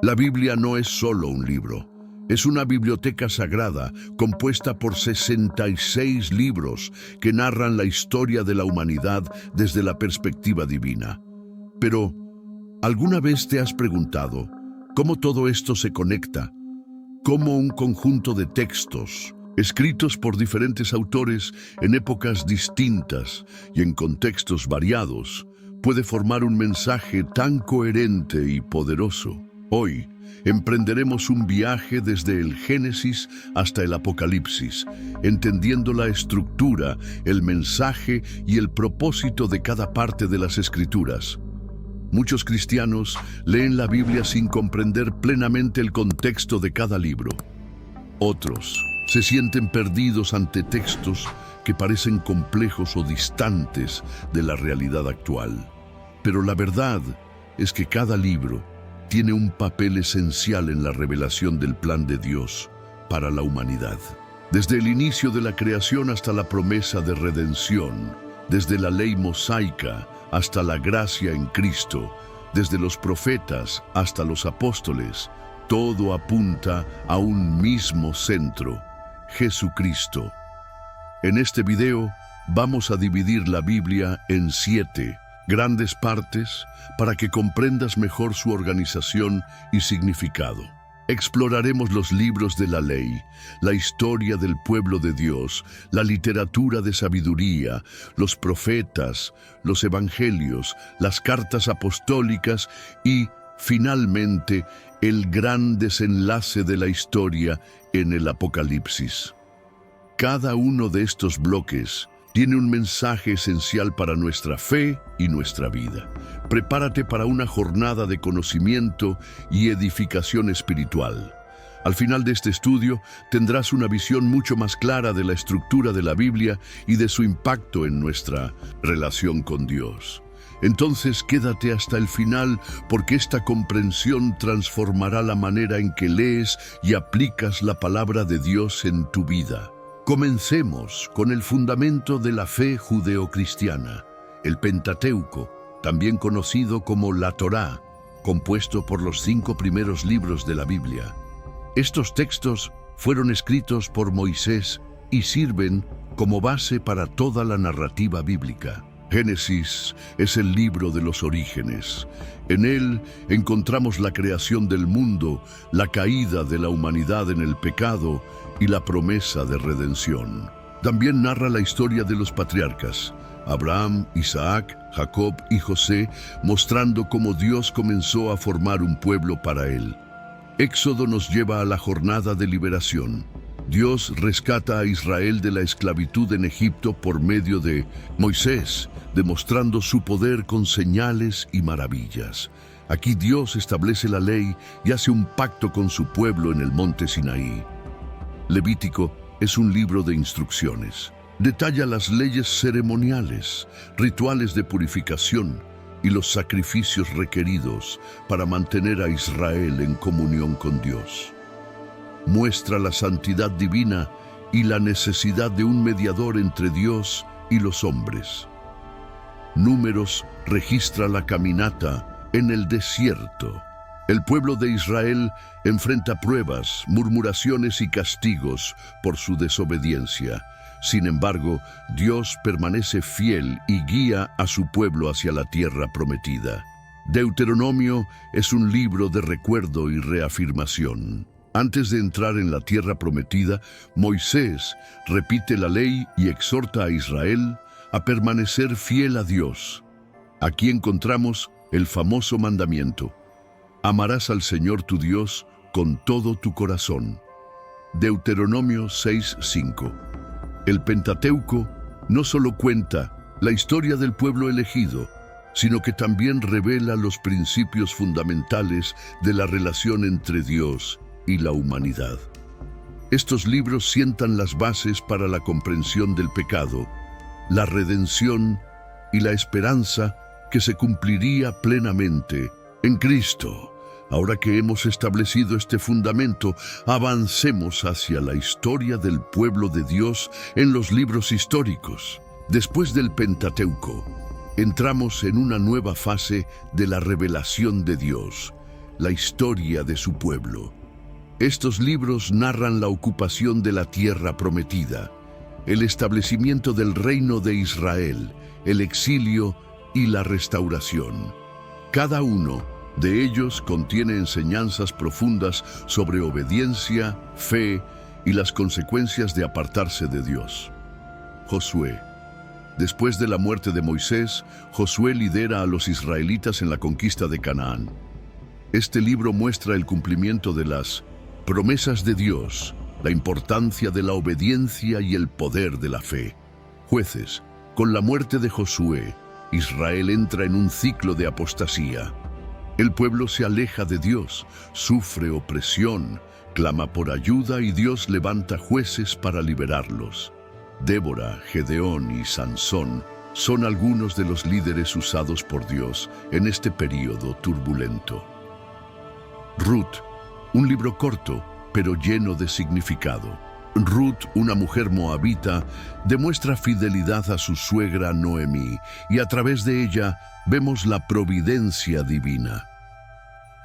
La Biblia no es solo un libro. Es una biblioteca sagrada compuesta por 66 libros que narran la historia de la humanidad desde la perspectiva divina. Pero, ¿alguna vez te has preguntado cómo todo esto se conecta? ¿Cómo un conjunto de textos, escritos por diferentes autores en épocas distintas y en contextos variados, puede formar un mensaje tan coherente y poderoso? Hoy emprenderemos un viaje desde el Génesis hasta el Apocalipsis, entendiendo la estructura, el mensaje y el propósito de cada parte de las Escrituras. Muchos cristianos leen la Biblia sin comprender plenamente el contexto de cada libro. Otros se sienten perdidos ante textos que parecen complejos o distantes de la realidad actual. Pero la verdad es que cada libro tiene un papel esencial en la revelación del plan de Dios para la humanidad. Desde el inicio de la creación hasta la promesa de redención, desde la ley mosaica hasta la gracia en Cristo, desde los profetas hasta los apóstoles, todo apunta a un mismo centro, Jesucristo. En este video vamos a dividir la Biblia en 7 grandes partes para que comprendas mejor su organización y significado. Exploraremos los libros de la ley, la historia del pueblo de Dios, la literatura de sabiduría, los profetas, los evangelios, las cartas apostólicas y, finalmente, el gran desenlace de la historia en el Apocalipsis. Cada uno de estos bloques tiene un mensaje esencial para nuestra fe y nuestra vida. Prepárate para una jornada de conocimiento y edificación espiritual. Al final de este estudio tendrás una visión mucho más clara de la estructura de la Biblia y de su impacto en nuestra relación con Dios. Entonces quédate hasta el final porque esta comprensión transformará la manera en que lees y aplicas la palabra de Dios en tu vida. Comencemos con el fundamento de la fe judeocristiana, el Pentateuco, también conocido como la Torá, compuesto por los 5 primeros libros de la Biblia. Estos textos fueron escritos por Moisés y sirven como base para toda la narrativa bíblica. Génesis es el libro de los orígenes. En él encontramos la creación del mundo, la caída de la humanidad en el pecado y la promesa de redención. También narra la historia de los patriarcas, Abraham, Isaac, Jacob y José, mostrando cómo Dios comenzó a formar un pueblo para él. Éxodo nos lleva a la jornada de liberación. Dios rescata a Israel de la esclavitud en Egipto por medio de Moisés, demostrando su poder con señales y maravillas. Aquí Dios establece la ley y hace un pacto con su pueblo en el monte Sinaí. Levítico es un libro de instrucciones. Detalla las leyes ceremoniales, rituales de purificación y los sacrificios requeridos para mantener a Israel en comunión con Dios. Muestra la santidad divina y la necesidad de un mediador entre Dios y los hombres. Números registra la caminata en el desierto. El pueblo de Israel enfrenta pruebas, murmuraciones y castigos por su desobediencia. Sin embargo, Dios permanece fiel y guía a su pueblo hacia la tierra prometida. Deuteronomio es un libro de recuerdo y reafirmación. Antes de entrar en la tierra prometida, Moisés repite la ley y exhorta a Israel a permanecer fiel a Dios. Aquí encontramos el famoso mandamiento: amarás al Señor tu Dios con todo tu corazón. Deuteronomio 6:5. El Pentateuco no solo cuenta la historia del pueblo elegido, sino que también revela los principios fundamentales de la relación entre Dios y la humanidad. Estos libros sientan las bases para la comprensión del pecado, la redención y la esperanza que se cumpliría plenamente en Cristo. Ahora que hemos establecido este fundamento, avancemos hacia la historia del pueblo de Dios en los libros históricos. Después del Pentateuco, entramos en una nueva fase de la revelación de Dios, la historia de su pueblo. Estos libros narran la ocupación de la tierra prometida, el establecimiento del reino de Israel, el exilio y la restauración. Cada uno de ellos contiene enseñanzas profundas sobre obediencia, fe y las consecuencias de apartarse de Dios. Josué. Después de la muerte de Moisés, Josué lidera a los israelitas en la conquista de Canaán. Este libro muestra el cumplimiento de las promesas de Dios, la importancia de la obediencia y el poder de la fe. Jueces. Con la muerte de Josué, Israel entra en un ciclo de apostasía. El pueblo se aleja de Dios, sufre opresión, clama por ayuda y Dios levanta jueces para liberarlos. Débora, Gedeón y Sansón son algunos de los líderes usados por Dios en este período turbulento. Ruth, un libro corto, pero lleno de significado. Ruth, una mujer moabita, demuestra fidelidad a su suegra Noemí y a través de ella vemos la providencia divina.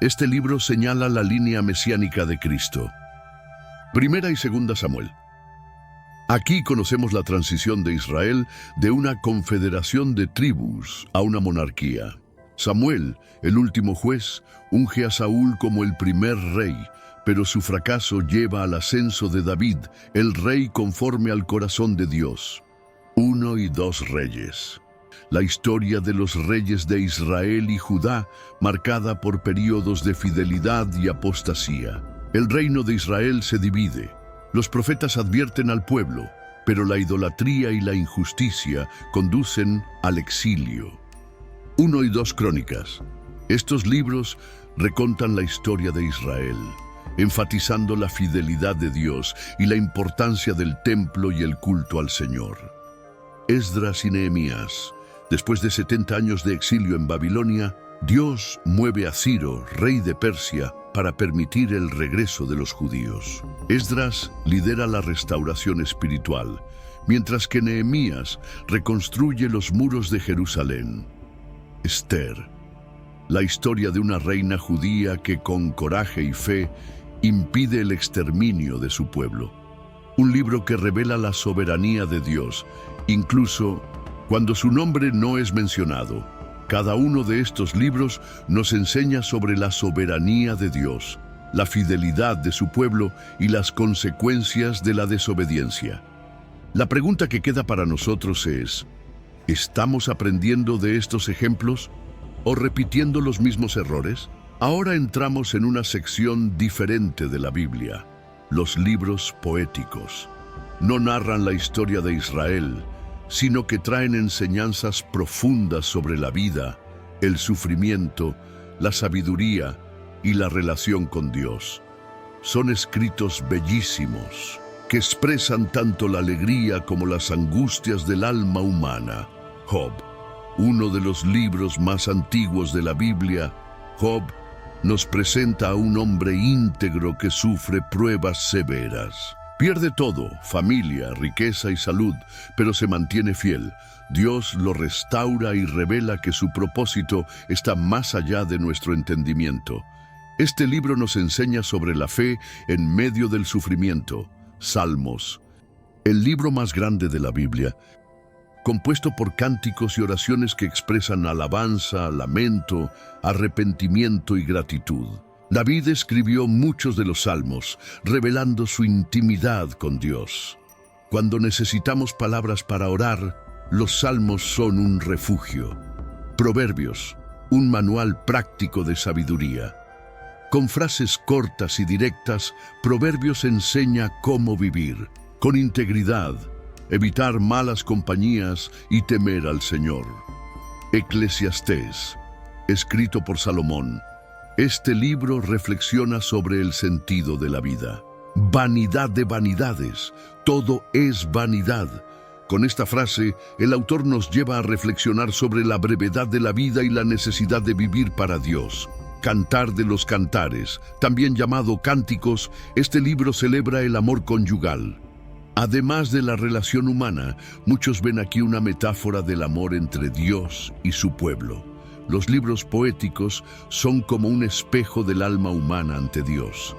Este libro señala la línea mesiánica de Cristo. Primera y Segunda Samuel. Aquí conocemos la transición de Israel de una confederación de tribus a una monarquía. Samuel, el último juez, unge a Saúl como el primer rey, pero su fracaso lleva al ascenso de David, el rey conforme al corazón de Dios. 1 y 2 Reyes. La historia de los reyes de Israel y Judá, marcada por períodos de fidelidad y apostasía. El reino de Israel se divide. Los profetas advierten al pueblo, pero la idolatría y la injusticia conducen al exilio. 1 y 2 Crónicas. Estos libros recontan la historia de Israel, enfatizando la fidelidad de Dios y la importancia del templo y el culto al Señor. Esdras y Nehemías. Después de 70 años de exilio en Babilonia, Dios mueve a Ciro, rey de Persia, para permitir el regreso de los judíos. Esdras lidera la restauración espiritual, mientras que Nehemías reconstruye los muros de Jerusalén. Esther. La historia de una reina judía que con coraje y fe impide el exterminio de su pueblo. Un libro que revela la soberanía de Dios, incluso cuando su nombre no es mencionado. Cada uno de estos libros nos enseña sobre la soberanía de Dios, la fidelidad de su pueblo y las consecuencias de la desobediencia. La pregunta que queda para nosotros es: ¿estamos aprendiendo de estos ejemplos o repitiendo los mismos errores? Ahora entramos en una sección diferente de la Biblia, los libros poéticos. No narran la historia de Israel, sino que traen enseñanzas profundas sobre la vida, el sufrimiento, la sabiduría y la relación con Dios. Son escritos bellísimos, que expresan tanto la alegría como las angustias del alma humana. Job, uno de los libros más antiguos de la Biblia, Job nos presenta a un hombre íntegro que sufre pruebas severas. Pierde todo, familia, riqueza y salud, pero se mantiene fiel. Dios lo restaura y revela que su propósito está más allá de nuestro entendimiento. Este libro nos enseña sobre la fe en medio del sufrimiento. Salmos, el libro más grande de la Biblia, compuesto por cánticos y oraciones que expresan alabanza, lamento, arrepentimiento y gratitud. David escribió muchos de los salmos, revelando su intimidad con Dios. Cuando necesitamos palabras para orar, los salmos son un refugio. Proverbios, un manual práctico de sabiduría. Con frases cortas y directas, Proverbios enseña cómo vivir, con integridad, evitar malas compañías y temer al Señor. Eclesiastés, escrito por Salomón. Este libro reflexiona sobre el sentido de la vida. Vanidad de vanidades, todo es vanidad. Con esta frase, el autor nos lleva a reflexionar sobre la brevedad de la vida y la necesidad de vivir para Dios. Cantar de los Cantares, también llamado Cánticos, este libro celebra el amor conyugal. Además de la relación humana, muchos ven aquí una metáfora del amor entre Dios y su pueblo. Los libros poéticos son como un espejo del alma humana ante Dios.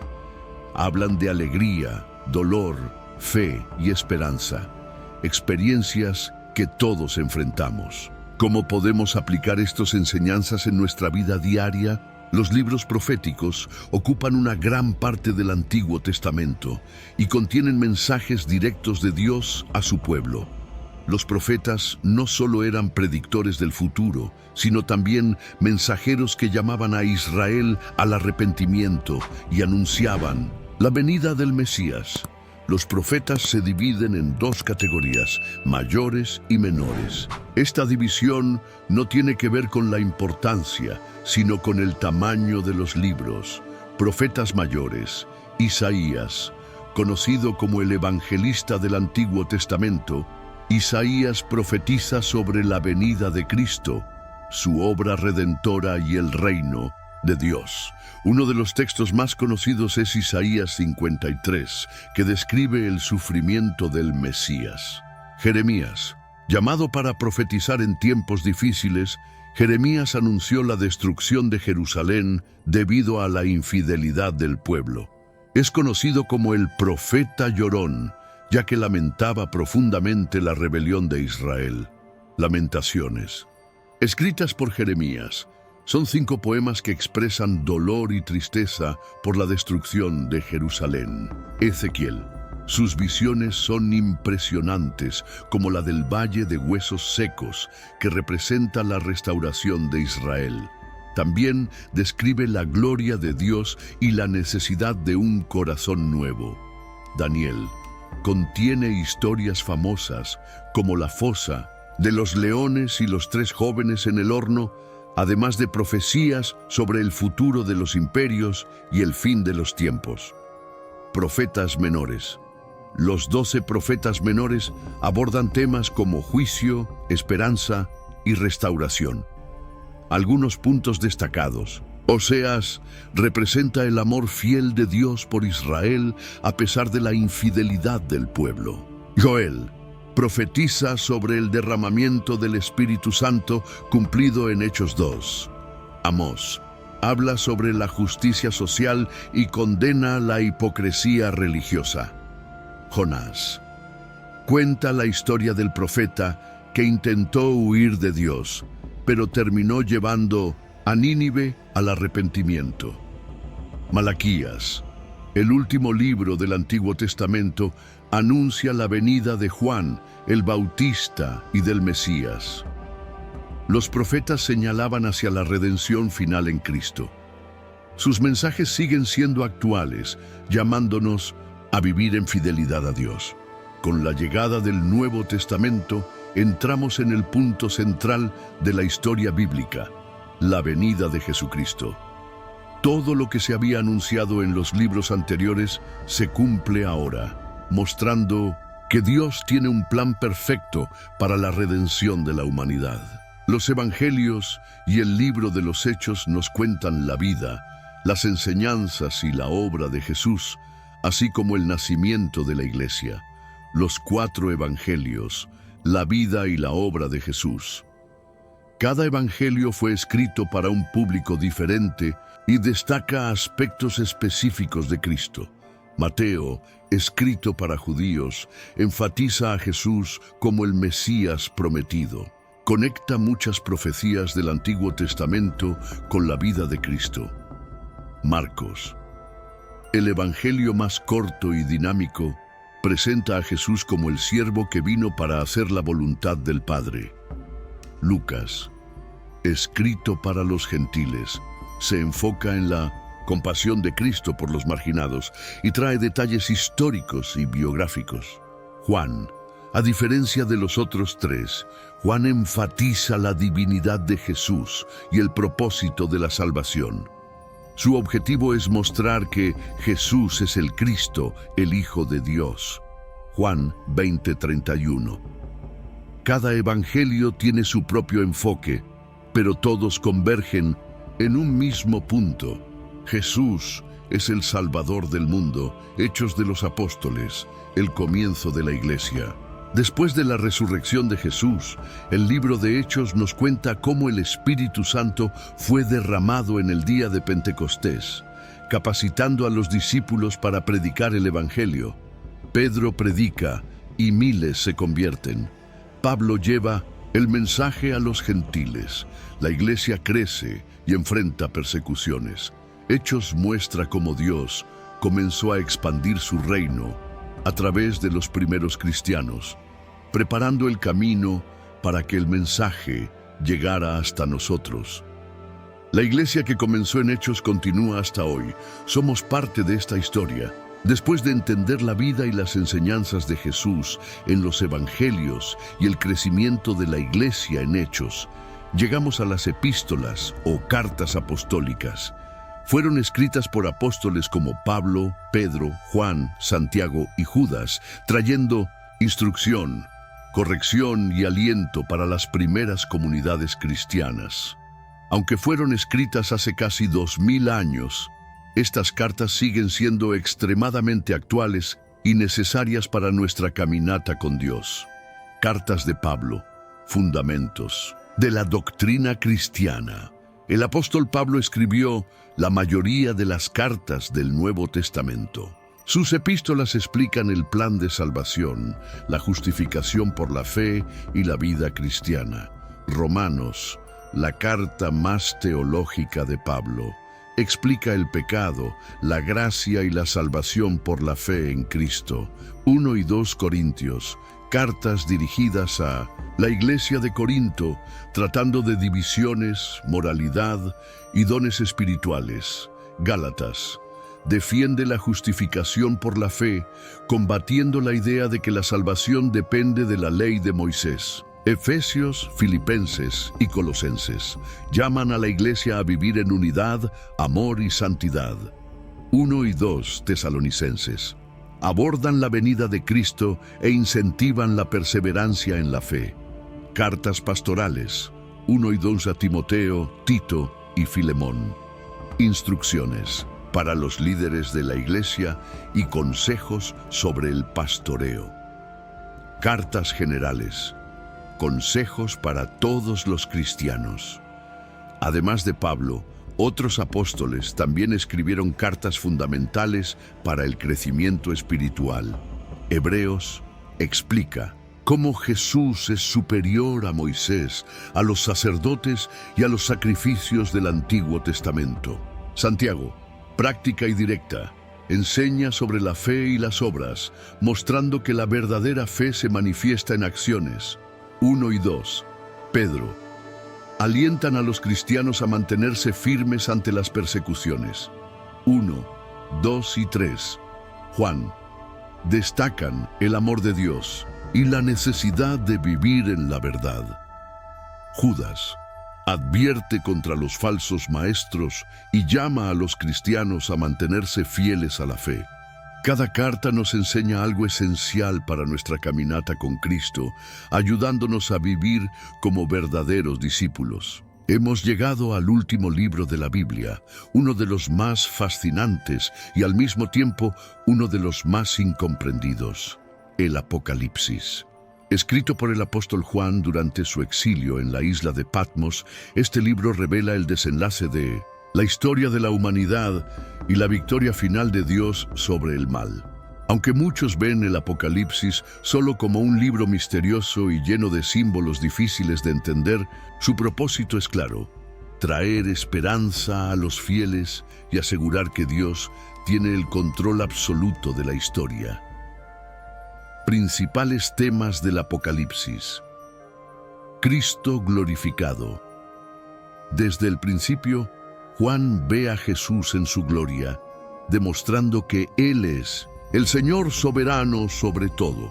Hablan de alegría, dolor, fe y esperanza, experiencias que todos enfrentamos. ¿Cómo podemos aplicar estas enseñanzas en nuestra vida diaria? Los libros proféticos ocupan una gran parte del Antiguo Testamento y contienen mensajes directos de Dios a su pueblo. Los profetas no solo eran predictores del futuro, sino también mensajeros que llamaban a Israel al arrepentimiento y anunciaban la venida del Mesías. Los profetas se dividen en dos categorías, mayores y menores. Esta división no tiene que ver con la importancia, sino con el tamaño de los libros. Profetas mayores, Isaías, conocido como el evangelista del Antiguo Testamento, Isaías profetiza sobre la venida de Cristo, su obra redentora y el reino de Dios. Uno de los textos más conocidos es Isaías 53, que describe el sufrimiento del Mesías. Jeremías, llamado para profetizar en tiempos difíciles, Jeremías anunció la destrucción de Jerusalén debido a la infidelidad del pueblo. Es conocido como el profeta llorón, ya que lamentaba profundamente la rebelión de Israel. Lamentaciones, escritas por Jeremías, son 5 poemas que expresan dolor y tristeza por la destrucción de Jerusalén. Ezequiel, sus visiones son impresionantes, como la del Valle de Huesos Secos, que representa la restauración de Israel. También describe la gloria de Dios y la necesidad de un corazón nuevo. Daniel contiene historias famosas, como la fosa de los leones y los 3 jóvenes en el horno, además de profecías sobre el futuro de los imperios y el fin de los tiempos. Profetas menores. Los 12 profetas menores abordan temas como juicio, esperanza y restauración. Algunos puntos destacados. Oseas representa el amor fiel de Dios por Israel a pesar de la infidelidad del pueblo. Joel profetiza sobre el derramamiento del Espíritu Santo cumplido en Hechos 2. Amós habla sobre la justicia social y condena la hipocresía religiosa. Jonás cuenta la historia del profeta que intentó huir de Dios, pero terminó llevando a Nínive al arrepentimiento. Malaquías, el último libro del Antiguo Testamento, anuncia la venida de Juan, el Bautista, y del Mesías. Los profetas señalaban hacia la redención final en Cristo. Sus mensajes siguen siendo actuales, llamándonos a vivir en fidelidad a Dios. Con la llegada del Nuevo Testamento, entramos en el punto central de la historia bíblica, la venida de Jesucristo. Todo lo que se había anunciado en los libros anteriores se cumple ahora, mostrando que Dios tiene un plan perfecto para la redención de la humanidad. Los evangelios y el libro de los Hechos nos cuentan la vida, las enseñanzas y la obra de Jesús, así como el nacimiento de la Iglesia. Los 4 evangelios, la vida y la obra de Jesús. Cada evangelio fue escrito para un público diferente y destaca aspectos específicos de Cristo. Mateo, escrito para judíos, enfatiza a Jesús como el Mesías prometido. Conecta muchas profecías del Antiguo Testamento con la vida de Cristo. Marcos, el evangelio más corto y dinámico, presenta a Jesús como el siervo que vino para hacer la voluntad del Padre. Lucas, escrito para los gentiles, se enfoca en la compasión de Cristo por los marginados y trae detalles históricos y biográficos. Juan, a diferencia de los otros 3, Juan enfatiza la divinidad de Jesús y el propósito de la salvación. Su objetivo es mostrar que Jesús es el Cristo, el Hijo de Dios. Juan 20:31. Cada evangelio tiene su propio enfoque, pero todos convergen en un mismo punto. Jesús es el Salvador del mundo. Hechos de los Apóstoles, el comienzo de la Iglesia. Después de la resurrección de Jesús, el libro de Hechos nos cuenta cómo el Espíritu Santo fue derramado en el día de Pentecostés, capacitando a los discípulos para predicar el Evangelio. Pedro predica y miles se convierten. Pablo lleva el mensaje a los gentiles. La iglesia crece y enfrenta persecuciones. Hechos muestra cómo Dios comenzó a expandir su reino a través de los primeros cristianos, preparando el camino para que el mensaje llegara hasta nosotros. La iglesia que comenzó en Hechos continúa hasta hoy. Somos parte de esta historia. Después de entender la vida y las enseñanzas de Jesús en los evangelios y el crecimiento de la iglesia en Hechos, llegamos a las epístolas o cartas apostólicas. Fueron escritas por apóstoles como Pablo, Pedro, Juan, Santiago y Judas, trayendo instrucción, corrección y aliento para las primeras comunidades cristianas. Aunque fueron escritas hace casi 2000 años, estas cartas siguen siendo extremadamente actuales y necesarias para nuestra caminata con Dios. Cartas de Pablo, fundamentos de la doctrina cristiana. El apóstol Pablo escribió la mayoría de las cartas del Nuevo Testamento. Sus epístolas explican el plan de salvación, la justificación por la fe y la vida cristiana. Romanos, la carta más teológica de Pablo, explica el pecado, la gracia y la salvación por la fe en Cristo. 1 y 2 Corintios, cartas dirigidas a la iglesia de Corinto, tratando de divisiones, moralidad y dones espirituales. Gálatas, defiende la justificación por la fe, combatiendo la idea de que la salvación depende de la ley de Moisés. Efesios, Filipenses y Colosenses llaman a la iglesia a vivir en unidad, amor y santidad. 1 y 2 Tesalonicenses abordan la venida de Cristo e incentivan la perseverancia en la fe. Cartas pastorales, 1 y 2 a Timoteo, Tito y Filemón. Instrucciones para los líderes de la iglesia y consejos sobre el pastoreo. Cartas generales, consejos para todos los cristianos. Además de Pablo, otros apóstoles también escribieron cartas fundamentales para el crecimiento espiritual. Hebreos explica cómo Jesús es superior a Moisés, a los sacerdotes y a los sacrificios del Antiguo Testamento. Santiago, práctica y directa, enseña sobre la fe y las obras, mostrando que la verdadera fe se manifiesta en acciones. 1 y 2. Pedro, alientan a los cristianos a mantenerse firmes ante las persecuciones. 1, 2 y 3. Juan, destacan el amor de Dios y la necesidad de vivir en la verdad. Judas, advierte contra los falsos maestros y llama a los cristianos a mantenerse fieles a la fe. Cada carta nos enseña algo esencial para nuestra caminata con Cristo, ayudándonos a vivir como verdaderos discípulos. Hemos llegado al último libro de la Biblia, uno de los más fascinantes y al mismo tiempo uno de los más incomprendidos, el Apocalipsis. Escrito por el apóstol Juan durante su exilio en la isla de Patmos, este libro revela el desenlace de la historia de la humanidad y la victoria final de Dios sobre el mal. Aunque muchos ven el Apocalipsis solo como un libro misterioso y lleno de símbolos difíciles de entender, su propósito es claro: traer esperanza a los fieles y asegurar que Dios tiene el control absoluto de la historia. Principales temas del Apocalipsis. Cristo glorificado. Desde el principio, Juan ve a Jesús en su gloria, demostrando que Él es el Señor soberano sobre todo.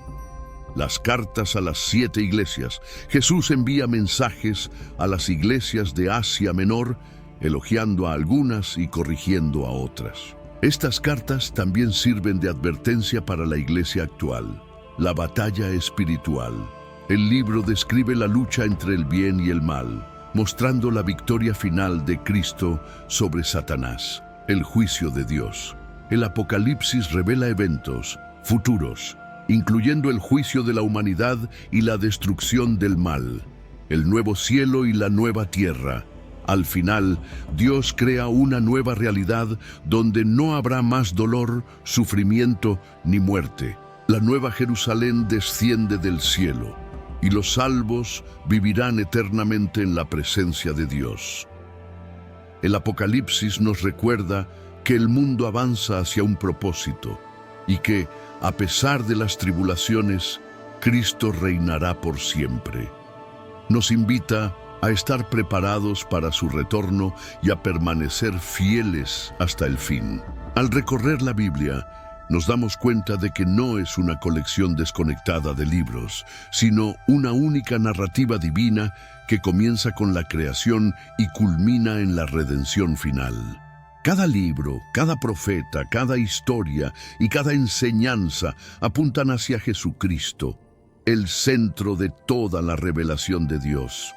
Las cartas a las 7 iglesias. Jesús envía mensajes a las iglesias de Asia Menor, elogiando a algunas y corrigiendo a otras. Estas cartas también sirven de advertencia para la iglesia actual. La batalla espiritual. El libro describe la lucha entre el bien y el mal, mostrando la victoria final de Cristo sobre Satanás, el juicio de Dios. El Apocalipsis revela eventos futuros incluyendo el juicio de la humanidad y la destrucción del mal, el nuevo cielo y la nueva tierra. Al final, Dios crea una nueva realidad donde no habrá más dolor, sufrimiento ni muerte. La nueva Jerusalén desciende del cielo y los salvos vivirán eternamente en la presencia de Dios. El Apocalipsis nos recuerda que el mundo avanza hacia un propósito y que, a pesar de las tribulaciones, Cristo reinará por siempre. Nos invita a estar preparados para su retorno y a permanecer fieles hasta el fin. Al recorrer la Biblia, nos damos cuenta de que no es una colección desconectada de libros, sino una única narrativa divina que comienza con la creación y culmina en la redención final. Cada libro, cada profeta, cada historia y cada enseñanza apuntan hacia Jesucristo, el centro de toda la revelación de Dios.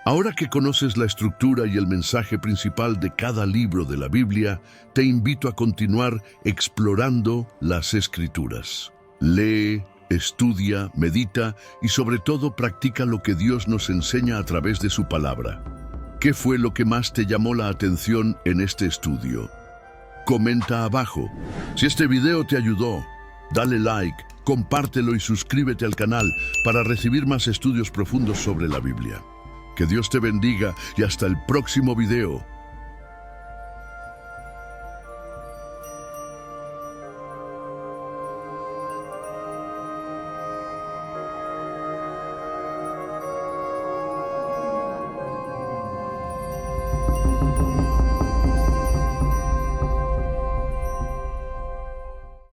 Ahora que conoces la estructura y el mensaje principal de cada libro de la Biblia, te invito a continuar explorando las Escrituras. Lee, estudia, medita y sobre todo practica lo que Dios nos enseña a través de su palabra. ¿Qué fue lo que más te llamó la atención en este estudio? Comenta abajo. Si este video te ayudó, dale like, compártelo y suscríbete al canal para recibir más estudios profundos sobre la Biblia. Que Dios te bendiga y hasta el próximo video.